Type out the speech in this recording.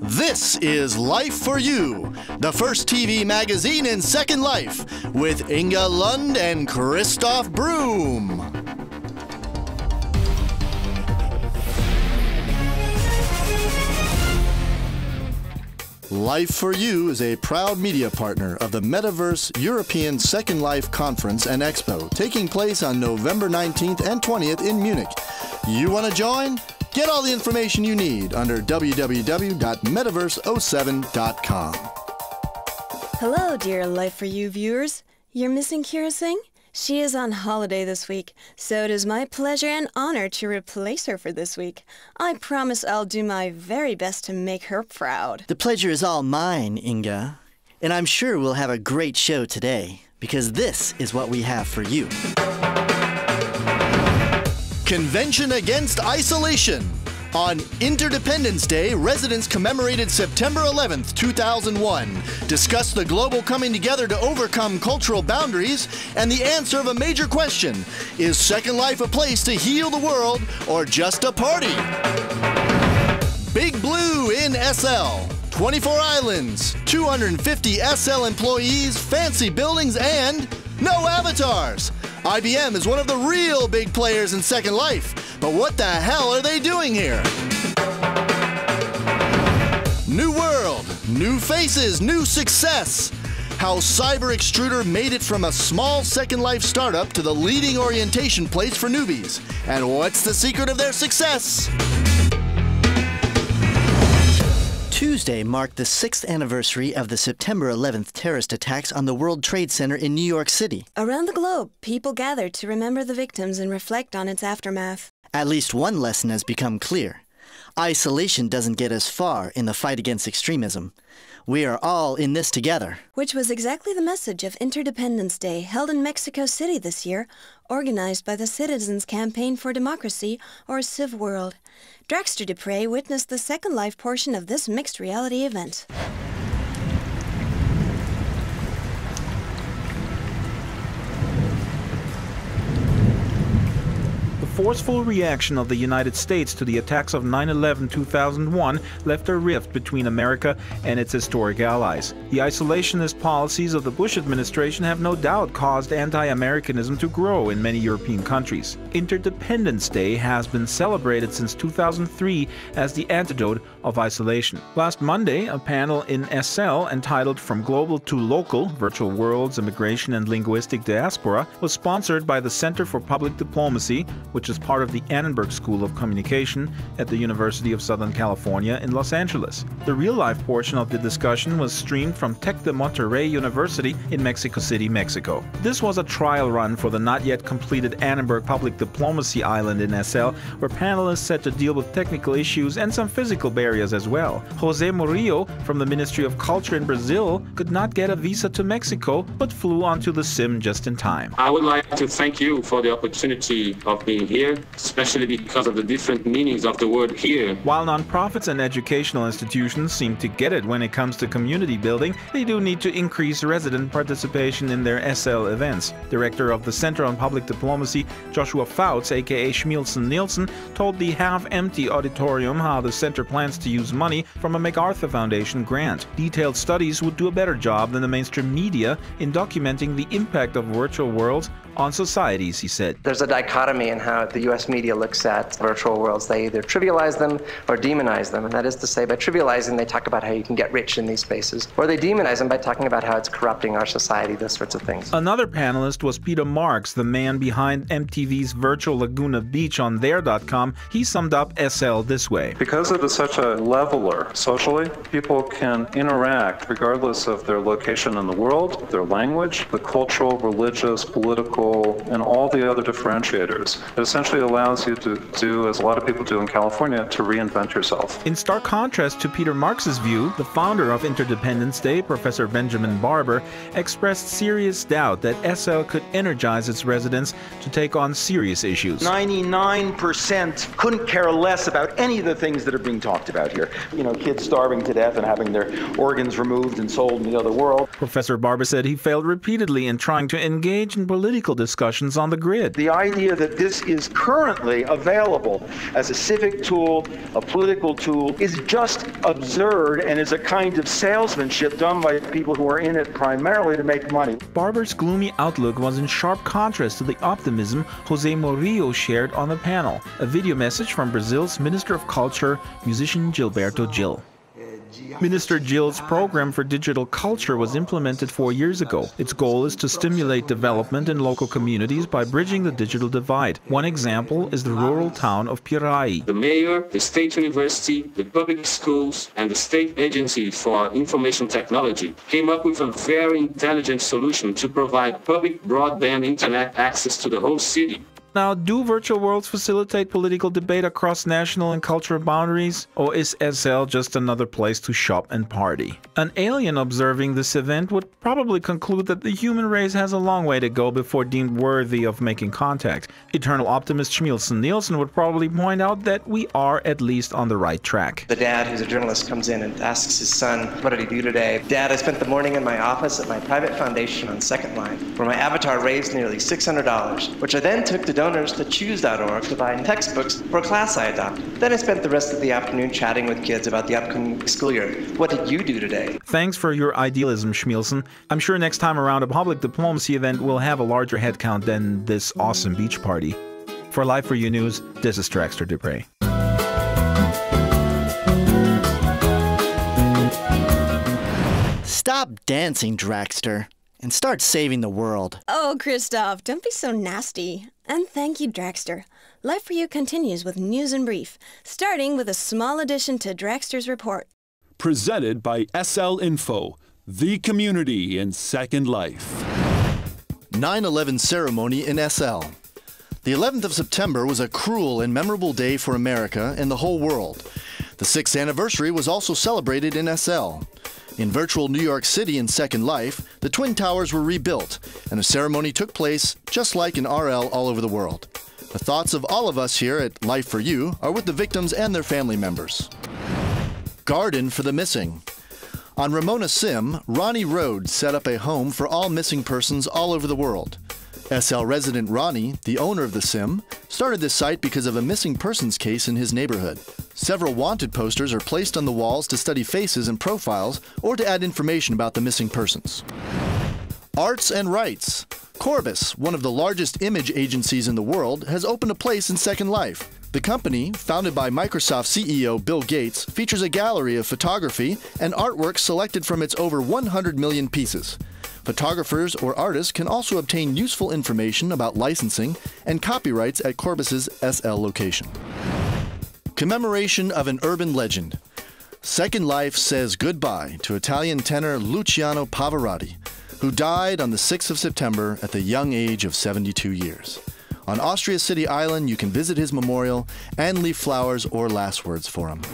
This is Life for You, the first TV magazine in Second Life, with Inga Lund and Christoph Broom. Life for You is a proud media partner of the Metaverse European Second Life Conference and Expo, taking place on November 19th and 20th in Munich. You want to join? Get all the information you need under www.metaverse07.com. Hello, dear Life for You viewers. You're missing Kira Singh? She is on holiday this week, so it is my pleasure and honor to replace her for this week. I promise I'll do my very best to make her proud. The pleasure is all mine, Inga. And I'm sure we'll have a great show today, because this is what we have for you. Convention Against Isolation. On Interdependence Day, residents commemorated September 11th, 2001, discussed the global coming together to overcome cultural boundaries, and the answer of a major question: is Second Life a place to heal the world or just a party? Big Blue in SL. 24 islands, 250 SL employees, fancy buildings, and no avatars. IBM is one of the real big players in Second Life, but what the hell are they doing here? New world, new faces, new success. How Cyber Extruder made it from a small Second Life startup to the leading orientation place for newbies. And what's the secret of their success? Tuesday marked the 6th anniversary of the September 11th terrorist attacks on the World Trade Center in New York City. Around the globe, people gathered to remember the victims and reflect on its aftermath. At least one lesson has become clear. Isolation doesn't get us far in the fight against extremism. We are all in this together. Which was exactly the message of Interdependence Day, held in Mexico City this year, organized by the Citizens Campaign for Democracy, or CivWorld. Draxter Dupre witnessed the Second Life portion of this mixed reality event. The forceful reaction of the United States to the attacks of 9/11-2001 left a rift between America and its historic allies. The isolationist policies of the Bush administration have no doubt caused anti-Americanism to grow in many European countries. Interdependence Day has been celebrated since 2003 as the antidote of isolation. Last Monday, a panel in SL entitled From Global to Local: Virtual Worlds, Immigration and Linguistic Diaspora was sponsored by the Center for Public Diplomacy, which is part of the Annenberg School of Communication at the University of Southern California in Los Angeles. The real-life portion of the discussion was streamed from Tec de Monterrey University in Mexico City, Mexico. This was a trial run for the not-yet-completed Annenberg Public Diplomacy Island in SL, where panelists set to deal with technical issues and some physical barriers as well. Jose Murillo from the Ministry of Culture in Brazil could not get a visa to Mexico, but flew onto the sim just in time. I would like to thank you for the opportunity of being here, especially because of the different meanings of the word here. While nonprofits and educational institutions seem to get it when it comes to community building, they do need to increase resident participation in their SL events. Director of the Center on Public Diplomacy, Joshua Fouts, aka Schmielsen Nielsen, told the half-empty auditorium how the center plans to use money from a MacArthur Foundation grant. Detailed studies would do a better job than the mainstream media in documenting the impact of virtual worlds on societies, he said. There's a dichotomy in how the US media looks at virtual worlds. They either trivialize them or demonize them. And that is to say, by trivializing, they talk about how you can get rich in these spaces. Or they demonize them by talking about how it's corrupting our society, those sorts of things. Another panelist was Peter Marks, the man behind MTV's virtual Laguna Beach on there.com. He summed up SL this way. Because it is such a leveler socially, people can interact regardless of their location in the world, their language, the cultural, religious, political, and all the other differentiators. It essentially allows you to do, as a lot of people do in California, to reinvent yourself. In stark contrast to Peter Marx's view, the founder of Interdependence Day, Professor Benjamin Barber, expressed serious doubt that SL could energize its residents to take on serious issues. 99% couldn't care less about any of the things that are being talked about here. You know, kids starving to death and having their organs removed and sold in the other world. Professor Barber said he failed repeatedly in trying to engage in political political discussions on the grid. The idea that this is currently available as a civic tool, a political tool, is just absurd and is a kind of salesmanship done by people who are in it primarily to make money. Barber's gloomy outlook was in sharp contrast to the optimism Jose Murillo shared on the panel. A video message from Brazil's Minister of Culture, musician Gilberto Gil. Minister Gil's program for digital culture was implemented 4 years ago. Its goal is to stimulate development in local communities by bridging the digital divide. One example is the rural town of Pirai. The mayor, the state university, the public schools, and the state agency for information technology came up with a very intelligent solution to provide public broadband internet access to the whole city. Now, do virtual worlds facilitate political debate across national and cultural boundaries? Or is SL just another place to shop and party? An alien observing this event would probably conclude that the human race has a long way to go before deemed worthy of making contact. Eternal optimist Schmielsen Nielsen would probably point out that we are at least on the right track. The dad, who's a journalist, comes in and asks his son, what did he do today? Dad, I spent the morning in my office at my private foundation on Second Line, where my avatar raised nearly $600, which I then took to donors to Choose.org to buy textbooks for a class I adopted. Then I spent the rest of the afternoon chatting with kids about the upcoming school year. What did you do today? Thanks for your idealism, Schmielsen. I'm sure next time around a public diplomacy event will have a larger headcount than this awesome beach party. For Life for You News, this is Dragster Dupre. Stop dancing, Dragster, and start saving the world. Oh, Christoph, don't be so nasty. And thank you, Dragster. Life for You continues with News in Brief, starting with a small addition to Dragster's report. Presented by SL Info, the community in Second Life. 9/11 ceremony in SL. The 11th of September was a cruel and memorable day for America and the whole world. The 6th anniversary was also celebrated in SL. In virtual New York City in Second Life, the Twin Towers were rebuilt, and a ceremony took place just like in RL all over the world. The thoughts of all of us here at Life for You are with the victims and their family members. Garden for the Missing. On Ramona Sim, Ronnie Rhodes set up a home for all missing persons all over the world. SL resident Ronnie, the owner of the Sim, started this site because of a missing persons case in his neighborhood. Several wanted posters are placed on the walls to study faces and profiles or to add information about the missing persons. Arts and Rights. Corbis, one of the largest image agencies in the world, has opened a place in Second Life. The company, founded by Microsoft CEO Bill Gates, features a gallery of photography and artwork selected from its over 100 million pieces. Photographers or artists can also obtain useful information about licensing and copyrights at Corbis's SL location. Commemoration of an urban legend. Second Life says goodbye to Italian tenor Luciano Pavarotti, who died on the 6th of September at the young age of 72 years. On Austria City Island, you can visit his memorial and leave flowers or last words for him.